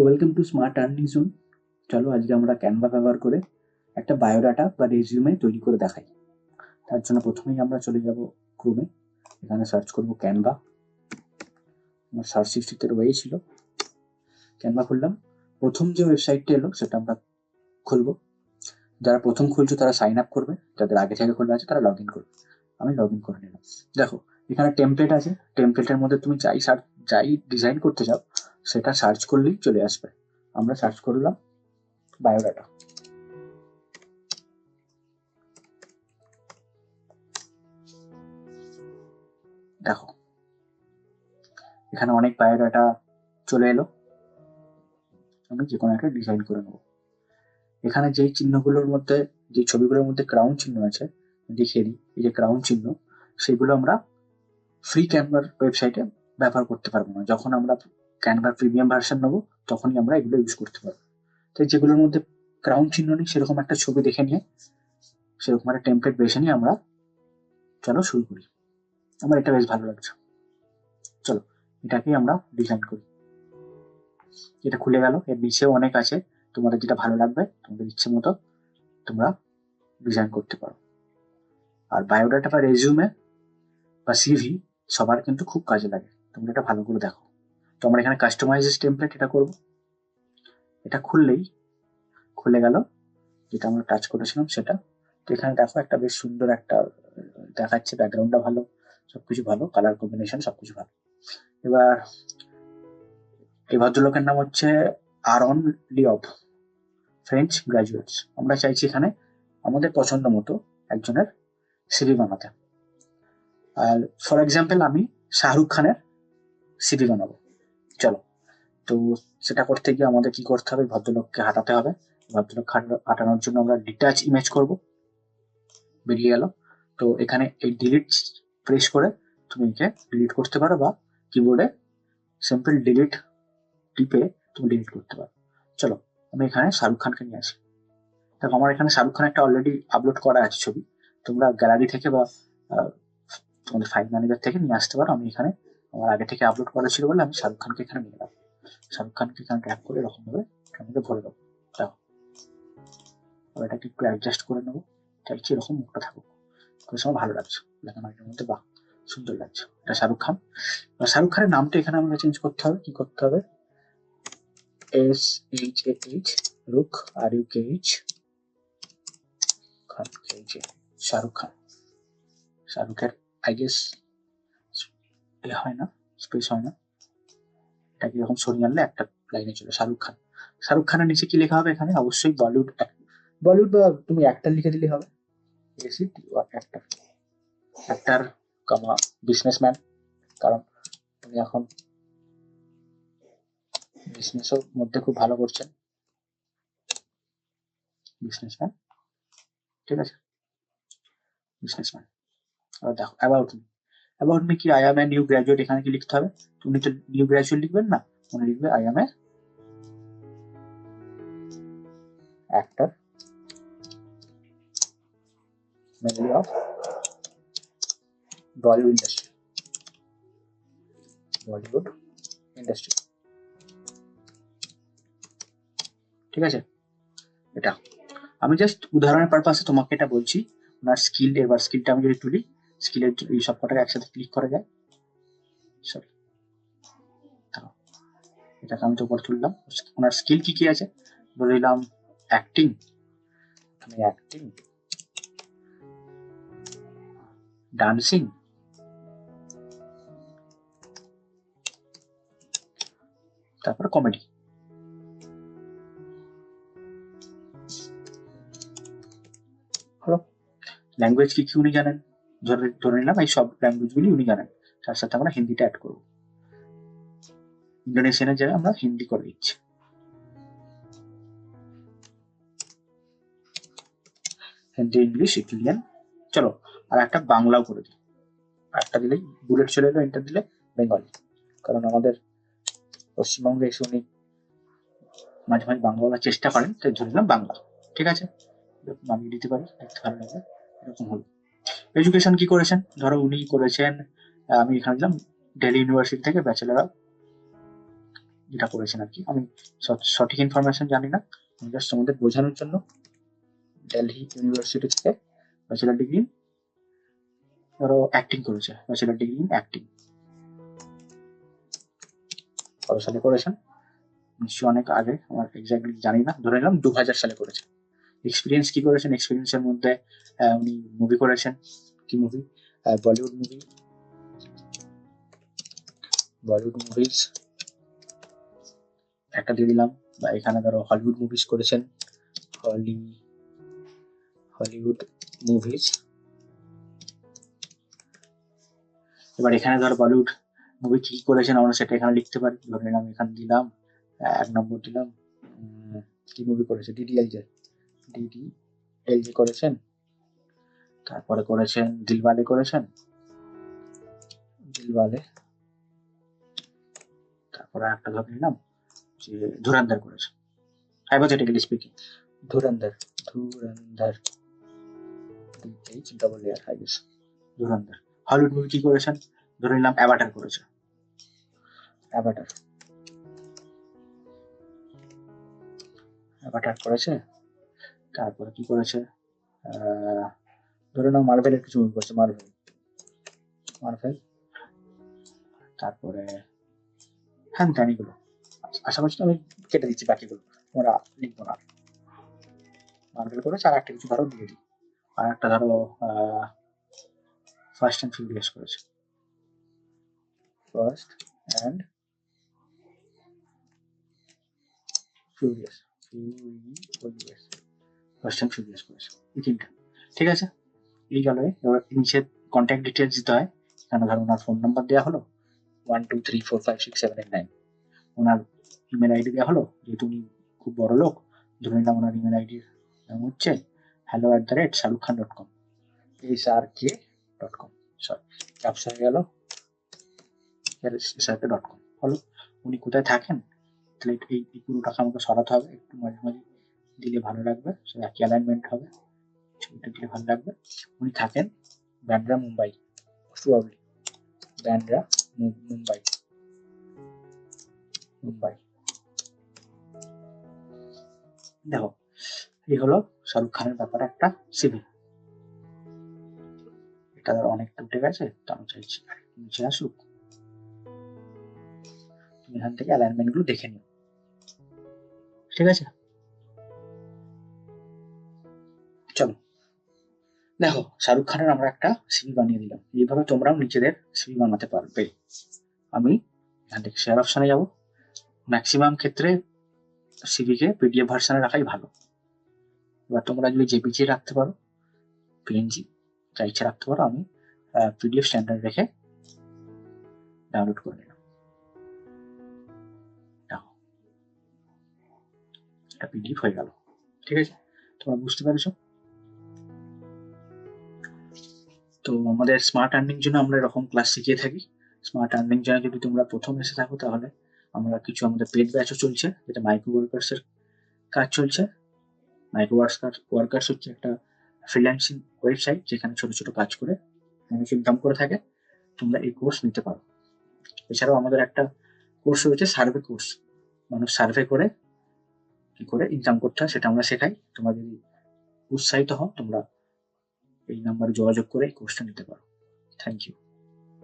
Welcome to smart earning zone. চলো আজকে আমরা ক্যানভা ব্যবহার করে একটা বায়োডাটা বা রেজিউমে তৈরি করে দেখাই। তার জন্য প্রথমেই আমরা চলে যাব ক্রোমে, এখানে সার্চ করব ক্যানভা। আমার সার্চ হিস্ট্রিতে রয়েছিল, ক্যানভা খুললাম। প্রথম যে ওয়েবসাইটটা এলো সেটা আমরা খুলবো। যারা প্রথম খুলছো তারা সাইন আপ করবে, যাদের আগে থেকে খোলা আছে তারা লগ ইন করবে। আমি লগ ইন করে নিলাম। দেখো এখানে টেমপ্লেট আছে, টেমপ্লেটের মধ্যে তুমি যাই ডিজাইন করতে চাও সেটা সার্চ করলেই চলে আসবে। আমরা সার্চ করলাম বায়োডাটা। দেখো এখানে অনেক বায়োডাটা চলে এলো। আমি যে কোনো একটা ডিজাইন করে নেবো। এখানে যেই চিহ্নগুলোর মধ্যে, যে ছবিগুলোর মধ্যে ক্রাউন চিহ্ন আছে, দেখিয়ে দিই। এই যে ক্রাউন চিহ্ন, সেগুলো আমরা ফ্রি ক্যানভার ওয়েবসাইটে ব্যবহার করতে পারবো না। যখন আমরা ক্যানভার প্রিমিয়াম ভার্সন নেবো তখনই আমরা এগুলো ইউজ করতে পারবো। তো যেগুলোর মধ্যে ক্রাউন চিহ্ন নেই সেরকম একটা ছবি দেখে নিয়ে, সেরকম একটা টেমপ্লেট বেছে নিয়ে আমরা চলো শুরু করি। আমার এটা বেশ ভালো লাগছে, চলো এটাকেই আমরা ডিজাইন করি। এটা খুলে গেল, এর নিচেও অনেক আছে, তোমাদের যেটা ভালো লাগবে তোমাদের ইচ্ছে মতো তোমরা ডিজাইন করতে পারো। আর বায়োডাটা বা রেজিউমে বা সিভি সবার কিন্তু খুব কাজে লাগে, তোমরা এটা ভালো করে দেখো। তো আমরা এখানে কাস্টমাইজ টেমপ্লেট এটা করব। এটা খুললেই খুলে গেল যেটা আমরা টাচ করেছিলাম সেটা। তো এখানে দেখো একটা বেশ সুন্দর একটা দেখাচ্ছে, ব্যাকগ্রাউন্ডটা ভালো, সবকিছু ভালো, কালার কম্বিনেশন সবকিছু ভালো। এবার এই ভদ্রলোকের নাম হচ্ছে আরন লিওব, ফ্রেঞ্চ গ্রাজুয়েটস। আমরা চাইছি এখানে আমাদের পছন্দ মতো একজনের সিভি বানাতে। আর ফর এক্সাম্পল আমি শাহরুখ খানের সিভি বানাবো। চলো, তো সেটা করতে গিয়ে আমাদের কি করতে হবে, ভদ্রলোককে হাঁটাতে হবে। ভদ্রলোক হাঁটানোর জন্য আমরা ডিটাচ ইমেজ করব। বেরিয়ে গেল। তো এখানে এই ডিলিট প্রেস করে তুমি একে ডিলিট করতে পারো, বা কিবোর্ডে সিম্পল ডিলিট টিপে তুমি ডিলিট করতে পারো। চলো আমি এখানে শাহরুখ খানকে নিয়ে আসি। দেখো আমার এখানে শাহরুখ খান একটা অলরেডি আপলোড করা আছে ছবি, তোমরা গ্যালারি থেকে বা তোমাদের ফাইল ম্যানেজার থেকে নিয়ে আসতে পারো। আমি এখানে আমার আগে থেকে আপলোড করা ছিল বলে আমি শাহরুখ খানকে এখানে নিয়ে এলাম। শাহরুখ খানকে এখানে ট্র্যাক করে এরকম ভাবে এটার মধ্যে ভরে দেবো। দেখো এটাকে একটু অ্যাডজাস্ট করে নেবো, চাইছি এরকম মুখটা থাকুক, কোনো সময় ভালো লাগছে দেখেন এটার মধ্যে, বাহ সুন্দর লাগছে। এটা শাহরুখ খান। শাহরুখ খানের নামটা এখানে আমাকে চেঞ্জ করতে হবে। কি করতে হবে, SHAH রুখ, RUKH খান, শাহরুখ খান। শাহরুখের আই গেস এ হয় না, স্পেস হয় না, এটাকে এরকম সরিয়ে আনলে একটা লাইনে চলে শাহরুখ খান। শাহরুখ খানের নিচে কি লেখা হবে, এখানে অবশ্যই বলিউড, বলিউড বা তুমি অ্যাক্টর লিখে দিলে হবে। অ্যাক্টর, অ্যাক্টর কামা বিজনেসম্যান, কারণ উনি এখন বিজনেসের মধ্যে খুব ভালো করছেন। বিজনেসম্যান, ঠিক আছে, বিজনেসম্যান। আর দেখো অ্যাবাউট মি, অ্যাবাউট মি কি, I M a new graduate, এখানে কি লিখতে হবে, তুমি তো নিউ গ্রাজুয়েট লিখবেন না, মনে লিখবে I M A actor mainly of Bollywood industry, Bollywood industry, ঠিক আছে। এটা আমি জাস্ট উদাহরণের পারপাসে তোমাকে এটা বলছি। ওনার স্কিল, এবার স্কিলটা আমি যদি তুলি, স্কিলের এই সব কটাকে একসাথে ক্লিক করা যায়, সরি এটাকে আমি তো উপর তুললাম। ওনার স্কিল কি কি আছে বলে দিলাম, অ্যাক্টিং, আমি অ্যাক্টিং, ডান্সিং, তারপর কমেডি। হলো, ল্যাঙ্গুয়েজ কি কি উনি জানেন, ধরে নিলাম এই সব ল্যাঙ্গুয়েজগুলি উনি জানেন। তার সাথে আমরা হিন্দিটা অ্যাড করবো, ইন্দোনেশিয়ানের জায়গায় আমরা হিন্দি করে দিচ্ছি। Hindi, English, Italian. চলো আর একটা বাংলাও করে দিই, একটা দিলেই বুলেট চলে এলো, এন্টার দিলে বেঙ্গলি, কারণ আমাদের পশ্চিমবঙ্গে এসে উনি মাঝে মাঝে বাংলা বলার চেষ্টা করেন, তাই ধরে নিলাম বাংলা, ঠিক আছে। নামিয়ে দিতে পারি, দেখতে ভালো লাগবে, এরকম হলো। এডুকেশন কি করেছেন, ধরো উনি করেছেন, আমি এখানে দিলাম দিল্লি ইউনিভার্সিটি থেকে ব্যাচেলার অফ যেটা করেছেন আর কি। আমি সঠিক ইনফরমেশন জানি না, আমি জাস্ট তোমাদের বোঝানোর জন্য। দিল্লি ইউনিভার্সিটি থেকে ব্যাচেলার ডিগ্রি, ধরো অ্যাক্টিং করেছে, ব্যাচেলার ডিগ্রি ইন অ্যাক্টিং কত সালে করেছেন নিশ্চয়ই অনেক আগে, আমার এক্স্যাক্টলি জানি না, ধরে নিলাম 2000 সালে করেছেন। এক্সপিরিয়েন্স কি করেছেন, এক্সপিরিয়েন্সের মধ্যে উনি মুভি করেছেন। কি movie? Bollywood movie, Bollywood movies একটা দিয়ে দিলাম, বা এখানে ধরো হলিউড মুভিজ করেছেন, হলিউড মুভিজ। এবার এখানে ধরো বলিউড মুভি কি করেছেন আমরা সেটা এখানে লিখতে পারি। ধরে নিলাম এখানে দিলাম 1 নম্বর দিলাম, কি মুভি করেছে, ডিডিএলজে করেছেন, তারপরে করেছেন দিলওয়ালে করেছেন, দিলওয়ালে, তারপরে একটা ধরে নিলাম যে ধুরন্ধর করেছে, হাইপোথেটিক্যালি স্পিকিং, ধুরন্ধর, ধুরন্ধর। হলিউড মুভি কি করেছেন, ধরে নিলাম অ্যাভাটার করেছে, অ্যাভাটার করেছে। তারপরে কি করেছে, ধরে নাও মার্ভেলের কিছু মুভি করেছে, মার্ভেল। তারপরে হ্যাঁ এগুলো আশা করছি আমি কেটে দিচ্ছি, বাকিগুলো তোমরা লিখবো না। মার্ভেল করেছে, আর একটা কিছু ধরো দিয়ে দিই, আর একটা ধরো ফার্স্ট অ্যান্ড ফিউরিয়াস করেছে, ফার্স্ট অ্যান্ড ফিউরিয়াস করেছে, এই তিনটা। ঠিক আছে, এই গেল। এবার নিচে কন্ট্যাক্ট ডিটেলস দিতে হয়। এখানে ধরো ওনার ফোন নাম্বার দেওয়া হলো 12345678 9, ওনার ইমেল আইডি দেওয়া হলো, যেহেতু উনি খুব বড় লোক, ধরে নিলাম ওনার ইমেল আইডির নাম হচ্ছে hello@shahrukh.com, SRK.com, সরি ক্যাপস হয়ে গেল, SRK.com হলো। উনি কোথায় থাকেন, তাহলে এই পুরোটাকে আমাকে সরাতে হবে, একটু মাঝে মাঝে দিলে ভালো লাগবে, সেটা একই অ্যালাইনমেন্ট হবে, ছবিটা দিলে ভালো লাগবে। উনি থাকেন ব্যান্ড্রা, মুম্বাই, প্রবাবলি ব্যান্ড্রা, মুম্বাই। দেখো এই হলো শাহরুখ খানের ব্যাপারে একটা সিভি। এটা ধর অনেকটা উঠে গেছে, তো আমি চাইছি নিচে আসুক, তুমি এখান থেকে অ্যালাইনমেন্ট গুলো দেখে নিও। ঠিক আছে, চলো দেখো শাহরুখ খানের আমরা একটা সিভি বানিয়ে দিলাম। এইভাবে তোমরাও নিজেদের সিভি বানাতে পারবে। আমি এখান থেকে শেয়ার অপশনে যাব। ম্যাক্সিমাম ক্ষেত্রে সিভিকে পিডিএফ ভার্সনে রাখাই ভালো। এবার তোমরা যদি জেপিজি রাখতে পারো, পিএনজি, যা ইচ্ছা রাখতে পারো, আমি পিডিএফ স্ট্যান্ডার্ড রেখে ডাউনলোড করে নিলাম। দেখো এটা পিডিএফ হয়ে গেল। ঠিক আছে, তোমরা বুঝতে পেরেছো? তো আমাদের স্মার্ট আর্নিং জন্য আমরা এরকম ক্লাস শিখিয়ে থাকি। স্মার্ট আর্নিং জন্য যদি তোমরা প্রথম এসে থাকো, তাহলে আমরা কিছু আমাদের পেড ব্যাচও চলছে, যেটা মাইক্রো ওয়ার্কার্সের কাজ চলছে। মাইক্রো ওয়ার্কার্স হচ্ছে একটা ফ্রিল্যান্সিং ওয়েবসাইট, যেখানে ছোট ছোট কাজ করে মানুষ ইনকাম করে থাকে। তোমরা এই কোর্স নিতে পারো। এছাড়াও আমাদের একটা কোর্স রয়েছে, সার্ভে কোর্স, মানুষ সার্ভে করে কি করে ইনকাম করতে হয় সেটা আমরা শেখাই। তোমরা যদি উৎসাহিত হও, তোমরা এই নাম্বারে যোগাযোগ করে এই কোর্সটা নিতে পারো। Thank you.